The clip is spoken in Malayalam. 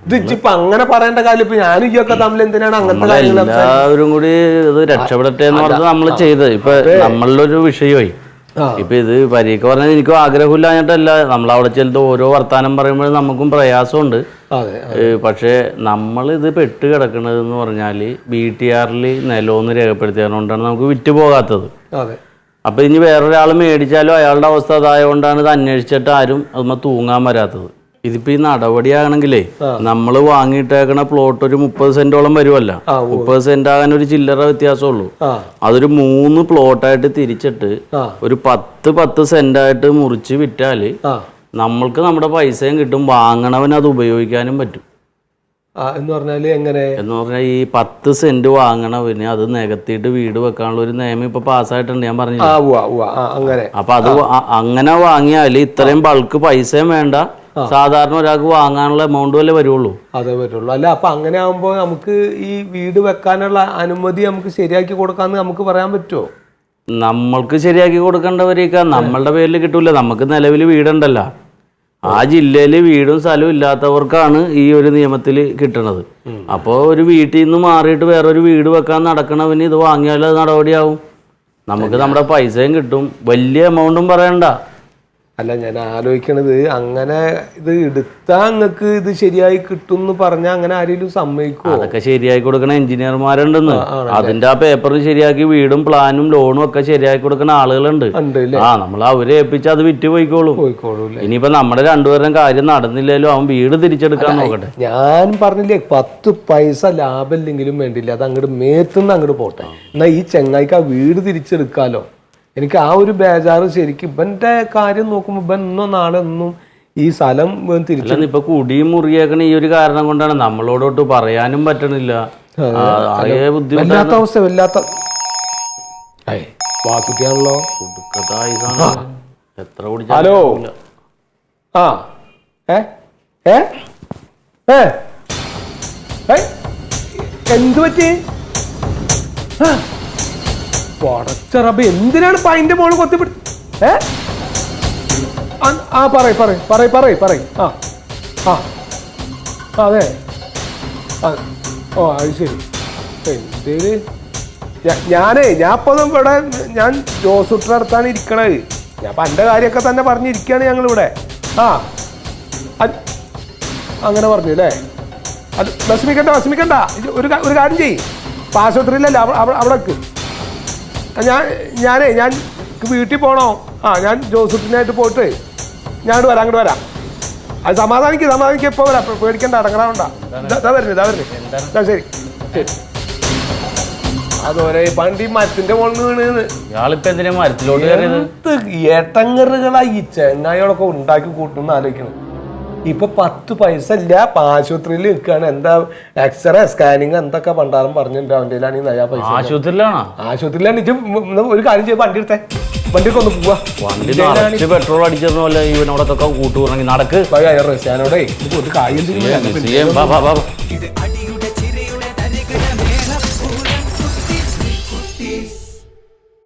ഇതിപ്പോ അങ്ങനെ പറയേണ്ട കാര്യം ഇപ്പൊ ഞാനും ഇയൊക്കെ തമ്മിൽ എന്തിനാണ് അങ്ങനത്തെ കാര്യങ്ങൾ എല്ലാവരും കൂടി ഇത് രക്ഷപ്പെടട്ടെ എന്ന് പറഞ്ഞത് നമ്മൾ ചെയ്തത്. ഇപ്പൊ നമ്മളിലൊരു വിഷയമായി. ഇപ്പൊ ഇത് പരീക്ഷ പറഞ്ഞാൽ എനിക്കും ആഗ്രഹമില്ലാഞ്ഞിട്ടല്ല, നമ്മളവിടെ ചെല്ലുന്ന ഓരോ വർത്താനം പറയുമ്പോഴും നമുക്കും പ്രയാസമുണ്ട്. പക്ഷെ നമ്മൾ ഇത് പെട്ട് കിടക്കുന്നത് എന്ന് പറഞ്ഞാല് BTR നിലമൊന്ന് രേഖപ്പെടുത്തിയതുകൊണ്ടാണ് നമുക്ക് വിറ്റ് പോകാത്തത്. അപ്പൊ ഇനി വേറൊരാൾ മേടിച്ചാലും അയാളുടെ അവസ്ഥ അതായതുകൊണ്ടാണ് ഇത് അന്വേഷിച്ചിട്ട് ആരും അതുമ്മ തൂങ്ങാൻ വരാത്തത്. ഇതിപ്പോ ഈ നടപടിയാണെങ്കിലേ നമ്മൾ വാങ്ങിയിട്ടേക്കണ പ്ലോട്ട് ഒരു 30 സെന്റോളം വരുമല്ല. 30 സെന്റ് ആകാൻ ഒരു ചില്ലറ വ്യത്യാസമുള്ളൂ. അതൊരു 3 പ്ലോട്ടായിട്ട് തിരിച്ചിട്ട് ഒരു 10 സെന്റായിട്ട് മുറിച്ച് വിറ്റാല് നമ്മൾക്ക് നമ്മുടെ പൈസയും കിട്ടും, വാങ്ങണവന് അത് ഉപയോഗിക്കാനും പറ്റും. എന്ന് പറഞ്ഞാൽ എങ്ങനെ എന്ന് പറഞ്ഞാൽ ഈ 10 സെന്റ് വാങ്ങണവന് അത് നികത്തിയിട്ട് വീട് വെക്കാനുള്ള ഒരു നിയമം ഇപ്പൊ പാസ്സായിട്ടുണ്ട്, ഞാൻ പറഞ്ഞില്ല. അപ്പൊ അത് അങ്ങനെ വാങ്ങിയാല് ഇത്രയും ബൾക്ക് പൈസയും വേണ്ട, സാധാരണ ഒരാൾക്ക് വാങ്ങാനുള്ള എമൗണ്ട് വല്ലേ വരുള്ളൂ. അതേ വരുള്ളൂ. അല്ല അപ്പൊ അങ്ങനെ ആകുമ്പോ നമുക്ക് ഈ വീട് വെക്കാനുള്ള അനുമതി നമുക്ക് ശരിയാക്കി കൊടുക്കാന്ന് നമുക്ക് പറയാൻ പറ്റുമോ? നമ്മൾക്ക് ശരിയാക്കി കൊടുക്കേണ്ടവരേക്കാ നമ്മളുടെ പേരിൽ കിട്ടൂല. നമുക്ക് നിലവിൽ വീടുണ്ടല്ലോ, ആ ജില്ലയിൽ വീടും സ്ഥലവും ഇല്ലാത്തവർക്കാണ് ഈ ഒരു നിയമത്തിൽ കിട്ടണത്. അപ്പോൾ ഒരു വീട്ടിൽ നിന്ന് മാറിയിട്ട് വേറൊരു വീട് വെക്കാൻ നടക്കണവന് ഇത് വാങ്ങിയാൽ അത് നടപടിയാവും, നമുക്ക് നമ്മുടെ പൈസയും കിട്ടും, വലിയ എമൗണ്ടും പറയണ്ട. അല്ല ഞാൻ ആലോചിക്കണത്, അങ്ങനെ ഇത് എടുത്താൽ നിങ്ങൾക്ക് ഇത് ശരിയായി കിട്ടും എന്ന് പറഞ്ഞാൽ അങ്ങനെ ആരെങ്കിലും സമ്മതിക്കുമോ? അതൊക്കെ ശരിയാക്കി കൊടുക്കണ എഞ്ചിനീയർമാരുണ്ടെന്ന്, അതിന്റെ ആ പേപ്പർ ശരിയാക്കി വീടും പ്ലാനും ലോണും ഒക്കെ ശരിയാക്കി കൊടുക്കുന്ന ആളുകളുണ്ട്. നമ്മൾ അവരെ ഏൽപ്പിച്ച് അത് വിറ്റ് പോയിക്കോളും. ഇനിയിപ്പോ നമ്മുടെ രണ്ടുപേരും കാര്യം നടന്നില്ലല്ലോ, അവൻ വീട് തിരിച്ചെടുക്കാൻ നോക്കട്ടെ. ഞാൻ പറഞ്ഞില്ലേ 10 പൈസ ലാഭമില്ലെങ്കിലും വേണ്ടില്ല, അത് അങ്ങോട്ട് മേത്തുനിന്ന് അങ്ങോട്ട് പോട്ടെ, എന്നാ ഈ ചെങ്ങായിക്ക് ആ വീട് തിരിച്ചെടുക്കാലോ. എനിക്ക് ആ ഒരു ബേജാറ് ശരിക്കും ഇവന്റെ കാര്യം നോക്കുമ്പോ ഇവൻ ഇന്നോ നാളെ ഒന്നും ഈ സ്ഥലം തിരിച്ചു ഇപ്പൊ കുടിയും മുറിയേക്കണ ഈ ഒരു കാരണം കൊണ്ടാണ് നമ്മളോടോട്ട് പറയാനും പറ്റണില്ല. വല്ലാത്ത അവസ്ഥ, വല്ലാത്ത വാക്കുട്ടിയാണല്ലോ. എത്ര കുടിച്ചാ? ഹലോ, ആ എന്തു പറ്റി? പടച്ചറബ്, എന്തിനാണ് ഇപ്പൊ അതിന്റെ മോള് കൊത്തിപ്പിടി? പറയ്. അതെ, ഓ അത് ശരി. എന്തേല് ഞാൻ ഇപ്പൊ ഇവിടെ ഞാൻ ജോസൂട്ടിന്റെ അടുത്താണ് ഇരിക്കണത്. ഞാൻ ഇപ്പൊ എന്റെ കാര്യമൊക്കെ തന്നെ പറഞ്ഞിരിക്കുകയാണ് ഞങ്ങളിവിടെ. അങ്ങനെ പറഞ്ഞു അല്ലേ? അത് വിഷമിക്കണ്ട. ഒരു കാര്യം ചെയ്യ്, ആശുപത്രിയിലല്ല അവിടെ ഞാൻ വീട്ടിൽ പോകണോ? ഞാൻ ജോസൂട്ടിനായിട്ട് പോയിട്ട് ഞാൻ അങ്ങോട്ട് വരാം. അത് സമാധാനിക്ക് ഇപ്പോൾ വരാം, പേടിക്കണ്ട, അടങ്ങാറുണ്ടാ. ശരി. അതോരെ പണ്ടി മരത്തിന്റെ മുകളിൽ വീണ് ഏട്ടങ്ങറുകളായി ഈ ചെങ്ങായികളൊക്കെ ഉണ്ടാക്കി കൂട്ടുന്ന ആലോചിക്കണം. ഇപ്പൊ 10 പൈസ ഇല്ല, ആശുപത്രിയിൽ നിൽക്കുകയാണ്. എന്താ എക്സ്റേ സ്കാനിങ് എന്തൊക്കെ പണ്ടാലും പറഞ്ഞിട്ടുണ്ട് അവൻ്റെ നയാ പൈസ. ആശുപത്രിയിലാണ്. ഒരു കാര്യം ചെയ്ത് വണ്ടി എടുത്തേ, വണ്ടിയൊക്കെ ഒന്ന് പോവാ. പെട്രോൾ അടിച്ചതുപോലെ ഇവനോടൊക്കെ കൂട്ടുകൂടണമെങ്കിൽ നടക്ക്. ഞാനോടെ ഒരു കാര്യം